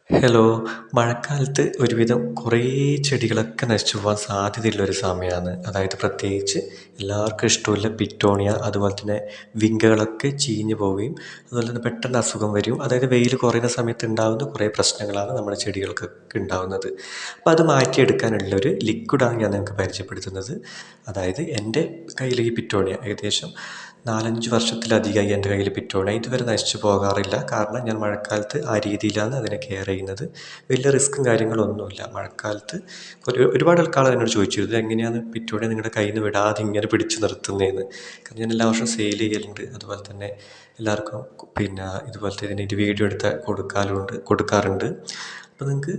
Hello. മഴക്കാലത്ത് ഒരുവിധം കുറേ ചെടികളൊക്കെ നശിച്ചു പോകാൻ സാധ്യതയുള്ളൊരു സമയമാണ്. അതായത് പ്രത്യേകിച്ച് എല്ലാവർക്കും ഇഷ്ടമുള്ള പിറ്റോണിയ, അതുപോലെ തന്നെ വിങ്കകളൊക്കെ ചീഞ്ഞ് പോവുകയും അതുപോലെ തന്നെ പെട്ടെന്ന് അസുഖം വരും. അതായത് വെയിൽ കുറയുന്ന സമയത്ത് ഉണ്ടാകുന്ന കുറേ പ്രശ്നങ്ങളാണ് നമ്മുടെ ചെടികൾക്കൊക്കെ ഉണ്ടാകുന്നത്. അപ്പോൾ അത് മാറ്റിയെടുക്കാനുള്ളൊരു ലിക്വിഡാണ് ഞാൻ നിങ്ങൾക്ക് പരിചയപ്പെടുത്തുന്നത്. അതായത് എൻ്റെ കയ്യിൽ ഈ പിറ്റോണിയ ഏകദേശം 4-5 വർഷത്തിലധികമായി എൻ്റെ കയ്യിൽ പിറ്റോണിയ ഇതുവരെ നശിച്ചു പോകാറില്ല. കാരണം ഞാൻ മഴക്കാലത്ത് ആ രീതിയിലാണ് അതിനെ കെയർ ചെയ്യുന്നത്. വലിയ റിസ്ക്കും കാര്യങ്ങളൊന്നുമില്ല. മഴക്കാലത്ത് ഒരുപാട് ആൾക്കാർ എന്നോട് ചോദിച്ചിരുന്നു, ഇത് എങ്ങനെയാണ് പിറ്റോണിയ നിങ്ങളുടെ കയ്യിൽ നിന്ന് വിടാതെ ഇങ്ങനെ പിടിച്ച് നിർത്തുന്നതെന്ന്. കാരണം ഞാൻ എല്ലാ വർഷവും സെയിൽ ചെയ്യലുണ്ട്. അതുപോലെ തന്നെ എല്ലാവർക്കും പിന്നെ ഇതുപോലത്തെ ഇതിൻ്റെ വീഡിയോ എടുത്ത് കൊടുക്കാറുണ്ട്. അപ്പോൾ നിങ്ങൾക്ക്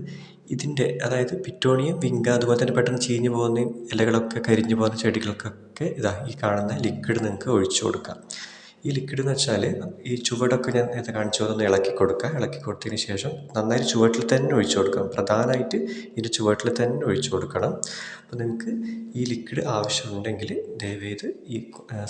ഇതിൻ്റെ അതായത് പിറ്റോണിയം, വിങ്ക, അതുപോലെ തന്നെ പെട്ടെന്ന് ചീഞ്ഞ് പോകുന്ന ഇലകളൊക്കെ കരിഞ്ഞു പോകുന്ന ചെടികൾക്കൊക്കെ ഈ കാണുന്ന ലിക്വിഡ് നിങ്ങൾക്ക് ഒഴിച്ചു കൊടുക്കാം. ഈ ലിക്വിഡ് എന്ന് വെച്ചാൽ ഈ ചുവടൊക്കെ ഞാൻ നേരത്തെ കാണിച്ചു അതൊന്ന് ഇളക്കി കൊടുക്കുക. ഇളക്കി കൊടുത്തതിന് ശേഷം നന്നായി ചുവട്ടിൽ തന്നെ ഒഴിച്ചു കൊടുക്കണം. പ്രധാനമായിട്ട് ഇതിൻ്റെ ചുവട്ടിൽ തന്നെ ഒഴിച്ചു കൊടുക്കണം. അപ്പോൾ നിങ്ങൾക്ക് ഈ ലിക്വിഡ് ആവശ്യമുണ്ടെങ്കിൽ ദയവേത് ഈ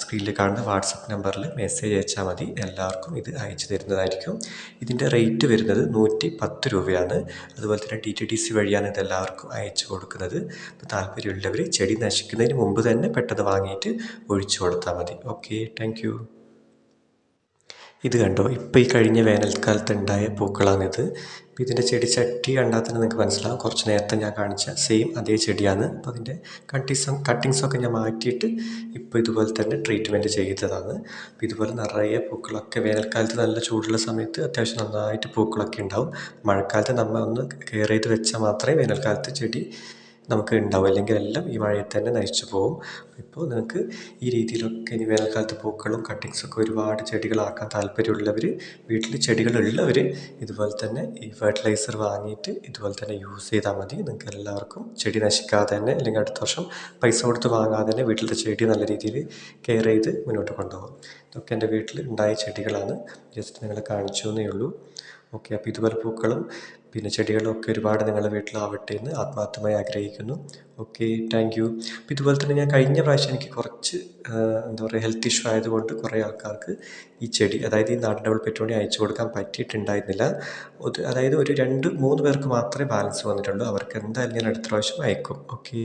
സ്ക്രീനിൽ കാണുന്ന വാട്സപ്പ് നമ്പറിൽ മെസ്സേജ് അയച്ചാൽ മതി. എല്ലാവർക്കും ഇത് അയച്ചു തരുന്നതായിരിക്കും. ഇതിൻ്റെ റേറ്റ് വരുന്നത് 110 രൂപയാണ്. അതുപോലെ തന്നെ DTDC വഴിയാണ് ഇത് എല്ലാവർക്കും അയച്ചു കൊടുക്കുന്നത്. അപ്പോൾ താല്പര്യമുള്ളവർ ചെടി നശിക്കുന്നതിന് മുമ്പ് തന്നെ പെട്ടെന്ന് വാങ്ങിയിട്ട് ഒഴിച്ചു കൊടുത്താൽ മതി. Okay, thank you. ഇത് കണ്ടോ, ഇപ്പോൾ ഈ കഴിഞ്ഞ വേനൽക്കാലത്ത് ഉണ്ടായ പൂക്കളാണിത്. ഇപ്പോൾ ഇതിൻ്റെ ചെടി ചട്ടി കണ്ടാൽ തന്നെ നിങ്ങൾക്ക് മനസ്സിലാവും, കുറച്ച് നേരത്തെ ഞാൻ കാണിച്ച സെയിം അതേ ചെടിയാണ്. അപ്പോൾ അതിൻ്റെ കട്ടിങ്സൊക്കെ ഞാൻ മാറ്റിയിട്ട് ഇപ്പോൾ ഇതുപോലെ തന്നെ ട്രീറ്റ്മെൻറ്റ് ചെയ്തതാണ്. അപ്പോൾ ഇതുപോലെ നിറയെ പൂക്കളൊക്കെ വേനൽക്കാലത്ത് നല്ല ചൂടുള്ള സമയത്ത് അത്യാവശ്യം നന്നായിട്ട് പൂക്കളൊക്കെ ഉണ്ടാവും. മഴക്കാലത്ത് നമ്മൾ ഒന്ന് കെയർ ചെയ്ത് വെച്ചാൽ മാത്രമേ വേനൽക്കാലത്ത് ചെടി നമുക്ക് ഉണ്ടാവും. അല്ലെങ്കിൽ എല്ലാം ഈ മഴയത്ത് തന്നെ നശിച്ചു പോകും. ഇപ്പോൾ നിങ്ങൾക്ക് ഈ രീതിയിലൊക്കെ ഇനി വേനൽക്കാലത്ത് പൂക്കളും കട്ടിങ്സൊക്കെ ഒരുപാട് ചെടികളാക്കാൻ താല്പര്യമുള്ളവർ, വീട്ടിൽ ചെടികളുള്ളവർ ഇതുപോലെ തന്നെ ഈ ഫെർട്ടിലൈസർ വാങ്ങിയിട്ട് ഇതുപോലെ തന്നെ യൂസ് ചെയ്താൽ മതി. നിങ്ങൾക്ക് എല്ലാവർക്കും ചെടി നശിക്കാതെ തന്നെ, അല്ലെങ്കിൽ അടുത്ത വർഷം പൈസ കൊടുത്ത് വാങ്ങാതെ തന്നെ വീട്ടിലത്തെ ചെടി നല്ല രീതിയിൽ കെയർ ചെയ്ത് മുന്നോട്ട് കൊണ്ടുപോകാം. ഇതൊക്കെ എൻ്റെ വീട്ടിൽ ഉണ്ടായ ചെടികളാണ്, ജസ്റ്റ് നിങ്ങളെ കാണിച്ചു എന്നേ ഉള്ളൂ. ഓക്കെ, അപ്പോൾ ഇതുപോലെ പൂക്കളും പിന്നെ ചെടികളും ഒക്കെ ഒരുപാട് നിങ്ങളുടെ വീട്ടിലാവട്ടെ എന്ന് ആത്മാർത്ഥമായി ആഗ്രഹിക്കുന്നു. Okay, thank you. അപ്പോൾ ഇതുപോലെ തന്നെ ഞാൻ കഴിഞ്ഞ പ്രാവശ്യം എനിക്ക് കുറച്ച് എന്താ പറയുക ഹെൽത്ത് ഇഷ്യൂ ആയതുകൊണ്ട് കുറേ ആൾക്കാർക്ക് ഈ ചെടി, അതായത് ഈ നാടൻ ഡബിൾ പെറ്റോണിയ അയച്ചു കൊടുക്കാൻ പറ്റിയിട്ടുണ്ടായിരുന്നില്ല. അതായത് ഒരു 2-3 പേർക്ക് മാത്രമേ ബാലൻസ് വന്നിട്ടുള്ളൂ. അവർക്ക് എന്തായാലും ഞാൻ അടുത്ത പ്രാവശ്യം അയക്കും. ഓക്കെ.